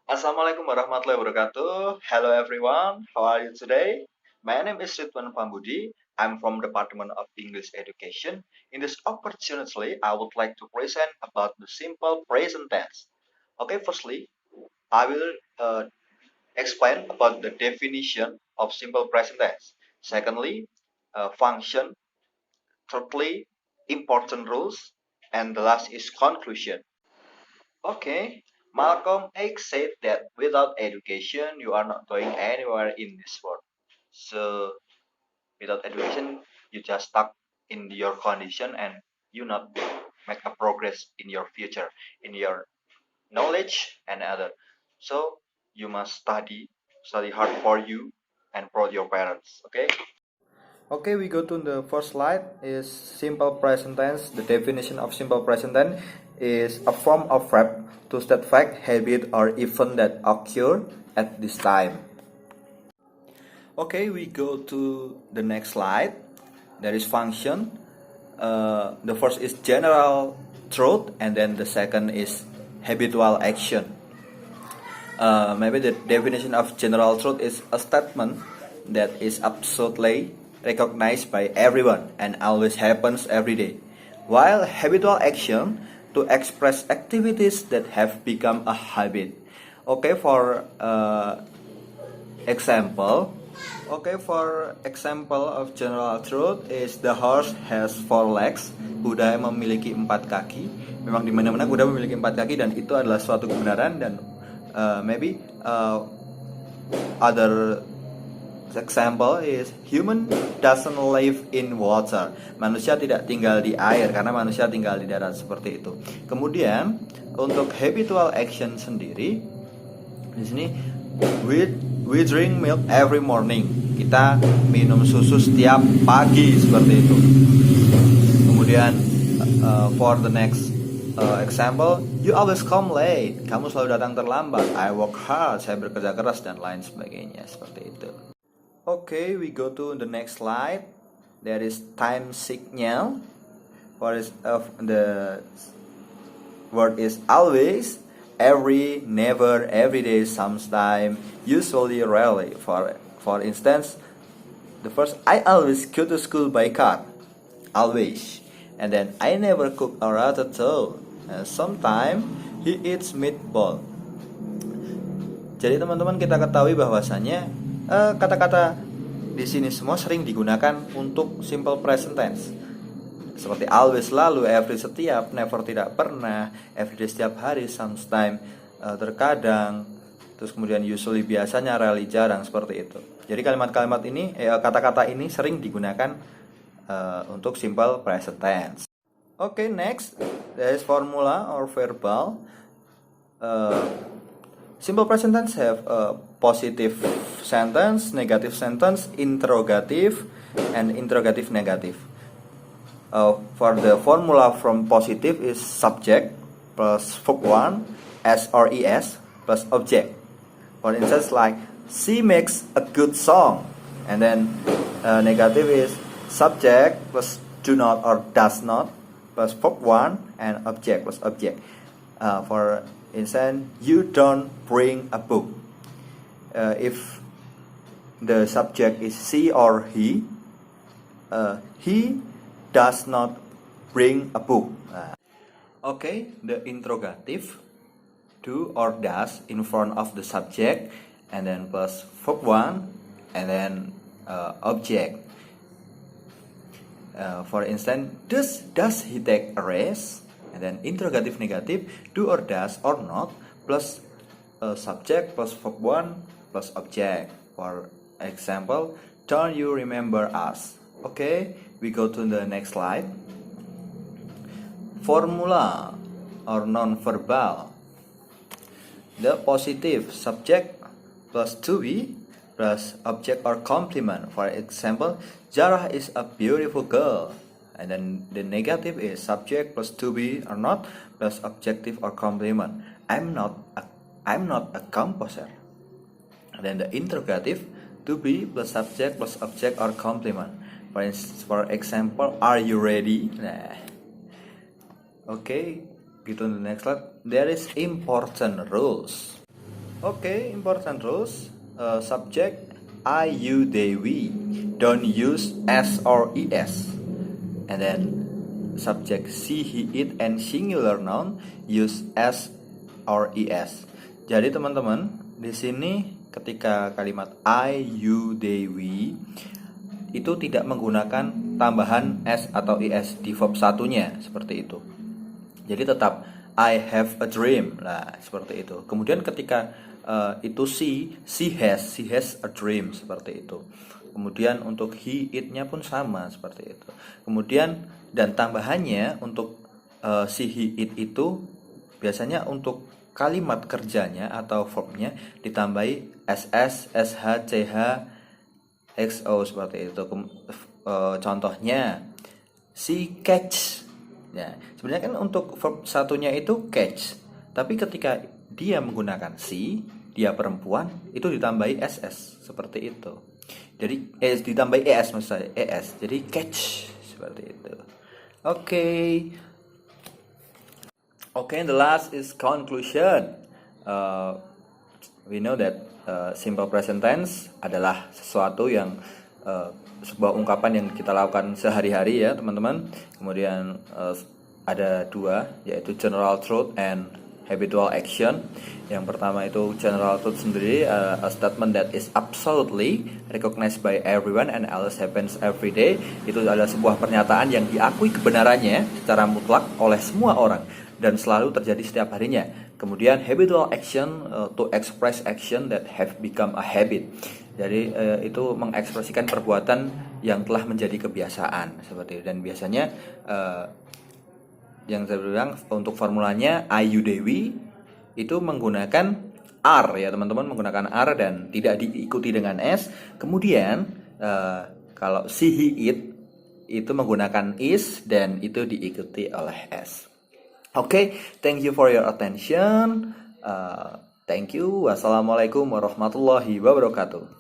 Assalamualaikum warahmatullahi wabarakatuh. Hello everyone, how are you today? My name is Ridwan Pambudi. I'm from Department of English Education. In this opportunity, I would like to present about the simple present tense. Okay, firstly, I will explain about the definition of simple present tense. Secondly, function. Thirdly, important rules. And the last is conclusion. Okay, Malcolm X said that without education, you are not going anywhere in this world. So, without education, you just stuck in your condition and you not make a progress in your future, in your knowledge and other. So, you must study hard for you and for your parents. Okay. Okay, we go to the first slide is simple present tense. The definition of simple present tense is a form of verb to state fact, habit, or event that occur at this time. Okay, we go to the next slide. There is function. The first is general truth, and then the second is habitual action. Maybe the definition of general truth is a statement that is absolutely recognized by everyone and always happens every day, while habitual action to express activities that have become a habit. Okay, for example, for example of general truth is the horse has four legs. Kuda memiliki empat kaki. Memang di mana-mana kuda memiliki empat kaki dan itu adalah suatu kebenaran dan maybe other example is human doesn't live in water. Manusia tidak tinggal di air karena manusia tinggal di darat seperti itu. Kemudian untuk habitual action sendiri di sini we drink milk every morning. Kita minum susu setiap pagi seperti itu. Kemudian for the next example, you always come late. Kamu selalu datang terlambat. I work hard. Saya bekerja keras dan lain sebagainya seperti itu. Okay, we go to the next slide. There is time signal. What is the word is always, every, never, every day, sometime, usually, rarely. For instance, the first, I always go to school by car. Always. And then I never cook a ratatouille. And sometimes he eats meatball. Jadi teman-teman kita ketahui bahwasanya kata-kata di sini semua sering digunakan untuk simple present tense. Seperti always selalu, every setiap, never tidak pernah, everyday setiap hari, sometimes terkadang, terus kemudian usually biasanya, rarely jarang seperti itu. Jadi kalimat-kalimat ini, kata-kata ini sering digunakan untuk simple present tense. Okay, next, there is formula or verbal. Simple present tense have a positive sentence, negative sentence, interrogative, and interrogative negative. For the formula from positive is subject plus verb 1, S or ES plus object. For instance, like she makes a good song, and then negative is subject plus do not or does not plus verb 1 and object plus object. For instance, you don't bring a book. If the subject is she or he does not bring a book. Okay, the interrogative, do or does in front of the subject, and then plus verb 1 and then object. For instance, does he take a rest? And then interrogative negative, do or does or not plus subject plus verb 1 plus object. For example, don't you remember us? Okay, we go to the next slide. Formula or non-verbal. The positive subject plus to be plus object or complement. For example, Zara is a beautiful girl. And then the negative is subject plus to be or not plus objective or complement. I'm not a composer. And then the interrogative, to be plus subject plus object or complement. For example, are you ready? Nah. Okay, go to the next slide. There is important rules. Okay, important rules. Subject I, you, they, we. Don't use s or es. And then subject she, he, it, and singular noun use s or es. Jadi teman-teman, di sini ketika kalimat I, you, they, we itu tidak menggunakan tambahan s atau es di verb satunya seperti itu. Jadi tetap I have a dream. Nah, seperti itu. Kemudian ketika itu she has a dream seperti itu. Kemudian untuk he, it-nya pun sama seperti itu. Kemudian dan tambahannya untuk she, he, it itu biasanya untuk kalimat kerjanya atau verbnya ditambahi ss, sh, ch, xo seperti itu. Contohnya she catch. Ya, sebenarnya kan untuk verb satunya itu catch, tapi ketika dia menggunakan she, dia perempuan, itu ditambahi ss seperti itu. Jadi ditambahi es maksud saya, es. Jadi catch seperti itu. Okay, the last is conclusion. We know that simple present tense adalah sesuatu yang sebuah ungkapan yang kita lakukan sehari-hari ya teman-teman. Kemudian ada dua, yaitu general truth and habitual action. Yang pertama itu general truth sendiri, a statement that is absolutely recognized by everyone and always happens every day. Itu adalah sebuah pernyataan yang diakui kebenarannya secara mutlak oleh semua orang dan selalu terjadi setiap harinya. Kemudian habitual action, to express action that have become a habit. Jadi itu mengekspresikan perbuatan yang telah menjadi kebiasaan seperti itu. Dan biasanya yang saya bilang untuk formulanya I, you, they, we itu menggunakan R ya teman-teman, menggunakan R dan tidak diikuti dengan S. Kemudian kalau she, he, it itu menggunakan is dan itu diikuti oleh S. Okay, thank you for your attention. Thank you. Wassalamualaikum warahmatullahi wabarakatuh.